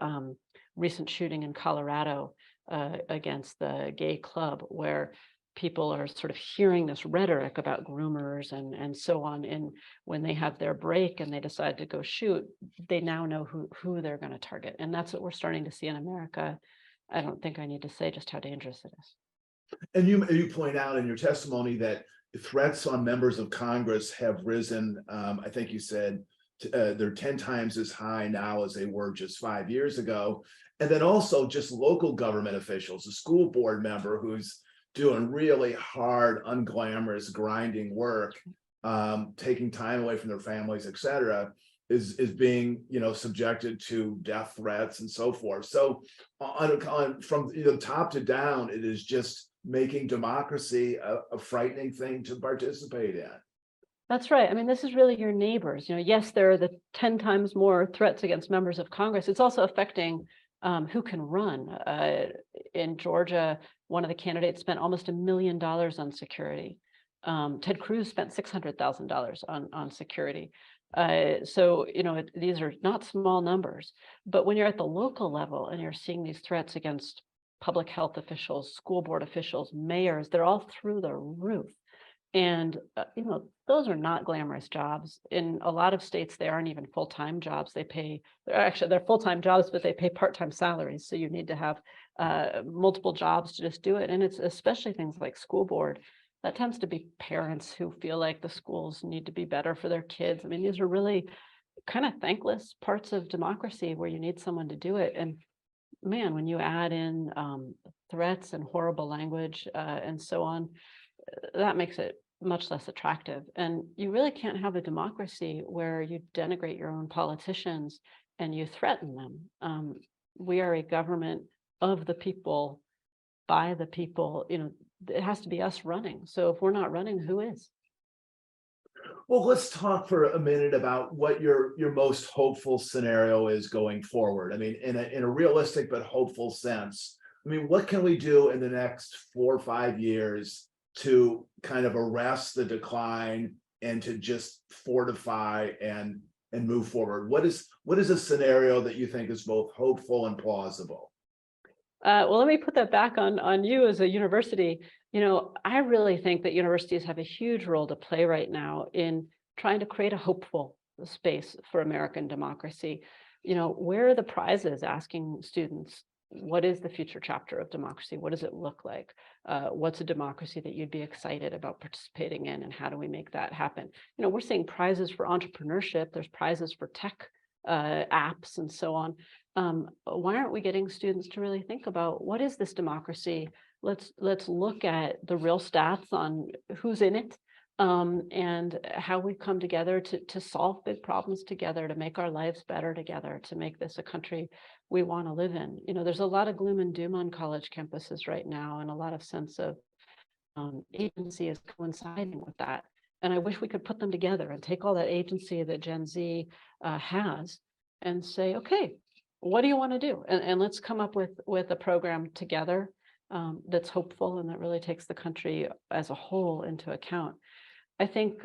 recent shooting in Colorado against the gay club, where people are sort of hearing this rhetoric about groomers and so on. And when they have their break and they decide to go shoot, they now know who they're going to target. And that's what we're starting to see in America. I don't think I need to say just how dangerous it is. And you point out in your testimony that threats on members of Congress have risen. I think you said they're 10 times as high now as they were just 5 years ago. And then also just local government officials, a school board member who's doing really hard, unglamorous, grinding work, taking time away from their families, et cetera, is being, subjected to death threats and so forth. So from top to down, it is just making democracy a frightening thing to participate in. That's right. I mean, this is really your neighbors. Yes, there are the 10 times more threats against members of Congress. It's also affecting who can run. In Georgia, one of the candidates spent almost $1 million on security. Ted Cruz spent $600,000 on security. So, these are not small numbers, but when you're at the local level and you're seeing these threats against public health officials, school board officials, mayors, they're all through the roof. And, those are not glamorous jobs. In a lot of states, they aren't even full-time jobs. They're full-time jobs, but they pay part-time salaries. So you need to have multiple jobs to just do it. And it's especially things like school board. That tends to be parents who feel like the schools need to be better for their kids. I mean, these are really kind of thankless parts of democracy where you need someone to do it. And man, when you add in threats and horrible language and so on, that makes it much less attractive. And you really can't have a democracy where you denigrate your own politicians and you threaten them. We are a government of the people, by the people. It has to be us running. So if we're not running, who is? Well, let's talk for a minute about what your most hopeful scenario is going forward. I mean, in a realistic but hopeful sense. I mean, what can we do in the next 4 or 5 years to kind of arrest the decline and to just fortify and move forward? What is a scenario that you think is both hopeful and plausible? Well, let me put that back on you as a university. I really think that universities have a huge role to play right now in trying to create a hopeful space for American democracy. Where are the prizes asking students, what is the future chapter of democracy? What does it look like? What's a democracy that you'd be excited about participating in, and how do we make that happen? We're seeing prizes for entrepreneurship. There's prizes for tech apps and so on. Why aren't we getting students to really think about what is this democracy? Let's look at the real stats on who's in it, and how we come together to solve big problems together, to make our lives better together, to make this a country we want to live in. There's a lot of gloom and doom on college campuses right now, and a lot of sense of agency is coinciding with that. And I wish we could put them together and take all that agency that Gen Z has and say, okay, what do you want to do? And let's come up with a program together that's hopeful and that really takes the country as a whole into account. I think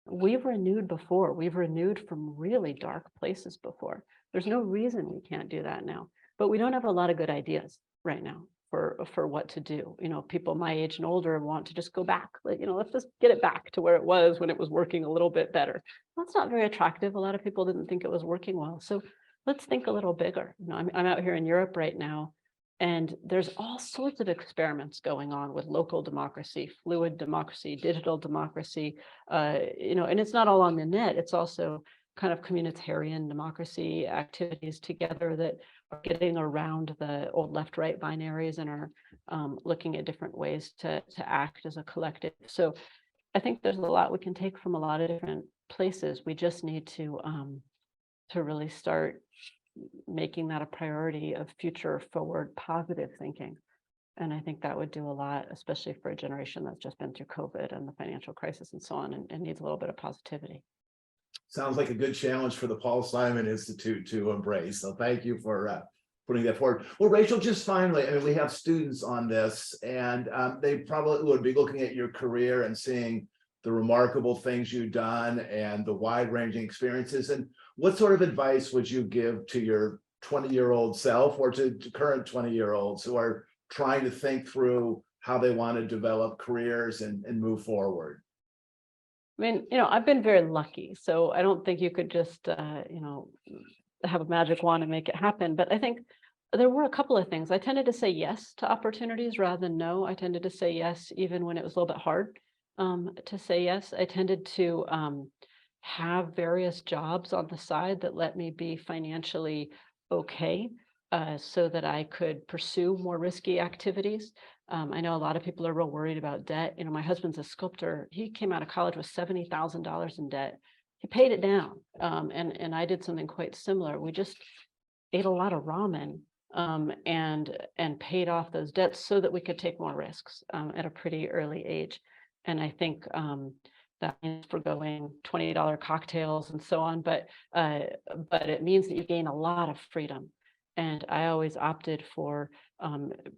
we've renewed before. We've renewed from really dark places before. There's no reason we can't do that now, but we don't have a lot of good ideas right now for what to do. People my age and older want to just go back. Let's just get it back to where it was when it was working a little bit better. That's not very attractive. A lot of people didn't think it was working well. So let's think a little bigger. I'm out here in Europe right now, and there's all sorts of experiments going on with local democracy, fluid democracy, digital democracy, and it's not all on the net. It's also kind of communitarian democracy activities together that are getting around the old left-right binaries and are looking at different ways to act as a collective. So I think there's a lot we can take from a lot of different places. We just need to really start making that a priority of future forward positive thinking. And I think that would do a lot, especially for a generation that's just been through COVID and the financial crisis and so on, and needs a little bit of positivity. Sounds like a good challenge for the Paul Simon Institute to embrace. So thank you for putting that forward. Well, Rachel, just finally, I mean, we have students on this, and they probably would be looking at your career and seeing the remarkable things you've done and the wide-ranging experiences. And what sort of advice would you give to your 20-year-old self, or to current 20-year-olds who are trying to think through how they want to develop careers and move forward? I mean, I've been very lucky, so I don't think you could just, have a magic wand and make it happen. But I think there were a couple of things. I tended to say yes to opportunities rather than no. I tended to say yes, even when it was a little bit hard to say yes. I tended to have various jobs on the side that let me be financially okay, so that I could pursue more risky activities. I know a lot of people are real worried about debt. My husband's a sculptor. He came out of college with $70,000 in debt. He paid it down. And I did something quite similar. We just ate a lot of ramen and paid off those debts so that we could take more risks at a pretty early age. And I think that means forgoing $20 cocktails and so on, but it means that you gain a lot of freedom. And I always opted for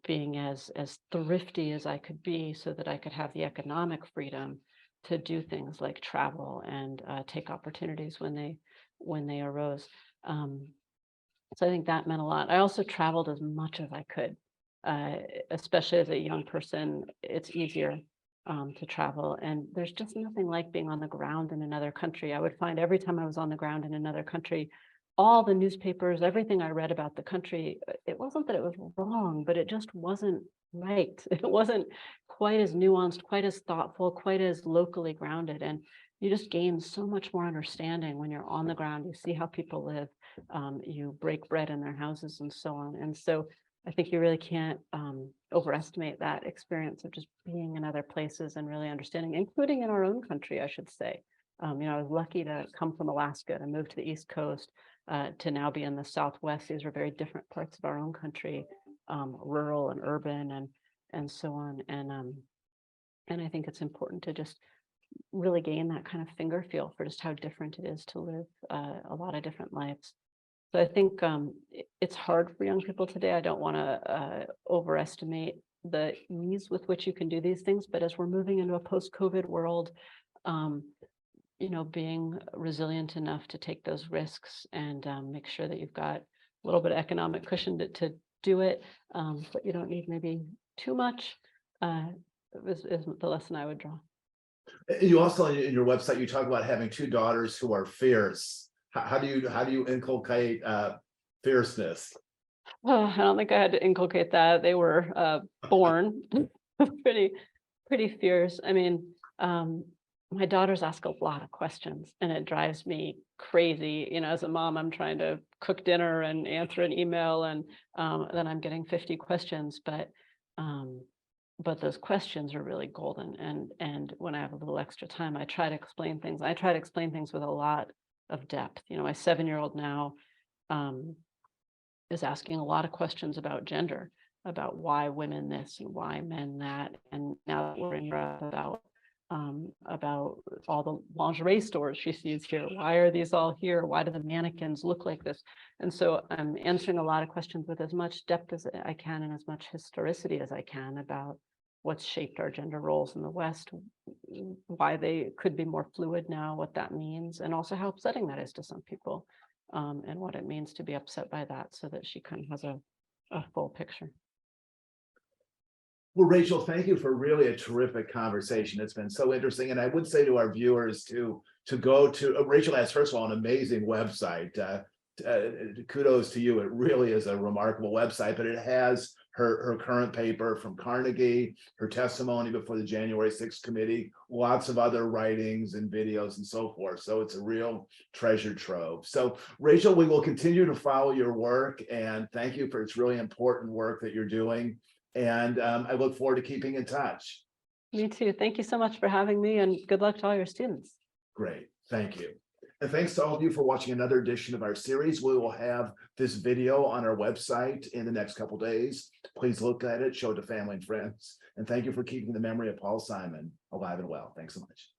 being as thrifty as I could be so that I could have the economic freedom to do things like travel and take opportunities when they arose. So I think that meant a lot. I also traveled as much as I could, especially as a young person. It's easier to travel, and there's just nothing like being on the ground in another country. I would find every time I was on the ground in another country, all the newspapers, everything I read about the country, it wasn't that it was wrong, but it just wasn't right. It wasn't quite as nuanced, quite as thoughtful, quite as locally grounded. And you just gain so much more understanding when you're on the ground. You see how people live, you break bread in their houses and so on. And so I think you really can't overestimate that experience of just being in other places and really understanding, including in our own country, I should say. I was lucky to come from Alaska to move to the East Coast, to now be in the Southwest. These are very different parts of our own country, rural and urban and so on. And I think it's important to just really gain that kind of finger feel for just how different it is to live a lot of different lives. So I think it's hard for young people today. I don't want to overestimate the ease with which you can do these things, but as we're moving into a post-COVID world, being resilient enough to take those risks and make sure that you've got a little bit of economic cushion to do it, but you don't need maybe too much, is the lesson I would draw. You also, in your website, you talk about having two daughters who are fierce. How do you inculcate fierceness? Oh, I don't think I had to inculcate that. They were born pretty fierce. I mean, my daughters ask a lot of questions, and it drives me crazy. As a mom, I'm trying to cook dinner and answer an email, and then I'm getting 50 questions. But those questions are really golden. And when I have a little extra time, I try to explain things. I try to explain things with a lot of depth. My 7-year-old now is asking a lot of questions about gender, about why women this and why men that. And now that we're in Europe, about all the lingerie stores she sees here. Why are these all here? Why do the mannequins look like this? And so I'm answering a lot of questions with as much depth as I can and as much historicity as I can about what's shaped our gender roles in the West, why they could be more fluid now, what that means, and also how upsetting that is to some people, and what it means to be upset by that, so that she kind of has a full picture. Well, Rachel, thank you for really a terrific conversation. It's been so interesting. And I would say to our viewers to go to, Rachel has, first of all, an amazing website. Kudos to you. It really is a remarkable website, but it has her current paper from Carnegie, her testimony before the January 6th committee, lots of other writings and videos and so forth. So it's a real treasure trove. So Rachel, we will continue to follow your work, and thank you for its really important work that you're doing. And I look forward to keeping in touch. Me too. Thank you so much for having me, and good luck to all your students. Great. Thank you. And thanks to all of you for watching another edition of our series. We will have this video on our website in the next couple days. Please look at it, show it to family and friends. And thank you for keeping the memory of Paul Simon alive and well. Thanks so much.